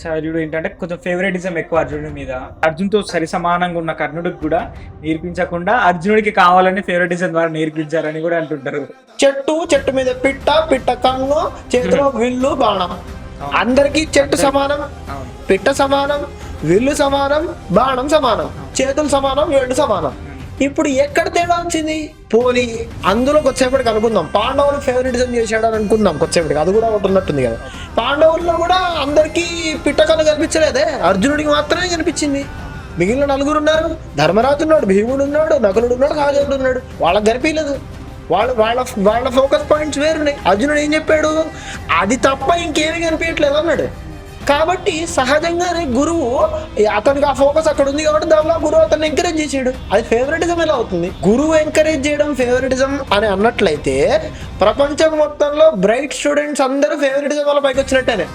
ద్రోణాచార్యుడు ఏంటంటే కొంచెం ఫేవరెటిజం ఎక్కువ అర్జునుడి మీద. అర్జున్తో సరి సమానంగా ఉన్న కర్ణుడికి కూడా నేర్పించకుండా అర్జునుడికి కావాలని ఫేవరెటిజం ద్వారా నేర్పించారని కూడా అంటుంటారు. చెట్టు మీద పిట్ట, పిట్ట కన్ను, చేతిలో విల్లు బాణం. అందరికి చెట్టు సమానం, పిట్ట సమానం, విల్లు సమానం, బాణం సమానం, చేతులు సమానం, వేళ్ళు సమానం. ఇప్పుడు ఎక్కడ తేడా వచ్చింది? పోనీ అందులో కొద్దిసేపటికి అనుకుందాం పాండవులు ఫేవరెటిజం చేశాడని అనుకుందాం కొద్దిసేపటికి, అది కూడా ఒకటి ఉన్నట్టుంది కదా. పాండవుల్లో కూడా అందరికీ పిట్టకన్ను కనిపించలేదే, అర్జునుడికి మాత్రమే కనిపించింది. మిగిలిన నలుగురు ఉన్నారు, ధర్మరాజు ఉన్నాడు, భీముడు ఉన్నాడు, నకులుడు ఉన్నాడు, సహదేవుడు ఉన్నాడు, వాళ్ళకి కనిపించలేదు. వాళ్ళ ఫోకస్ పాయింట్స్ వేరున్నాయి. అర్జునుడు ఏం చెప్పాడు? అది తప్ప ఇంకేమీ కనిపించట్లేదు అన్నాడు. కాబట్టి సహజంగానే గురువు అతనికి ఆ ఫోకస్ అక్కడ ఉంది కాబట్టి దానిలో గురువు అతన్ని ఎంకరేజ్ చేసాడు. అది ఫేవరెటిజం ఎలా అవుతుంది? గురువు ఎంకరేజ్ చేయడం ఫేవరెటిజం అని అన్నట్లయితే ప్రపంచం మొత్తంలో బ్రైట్ స్టూడెంట్స్ అందరూ ఫేవరెటిజం వల్ల పైకి వచ్చినట్టేనే.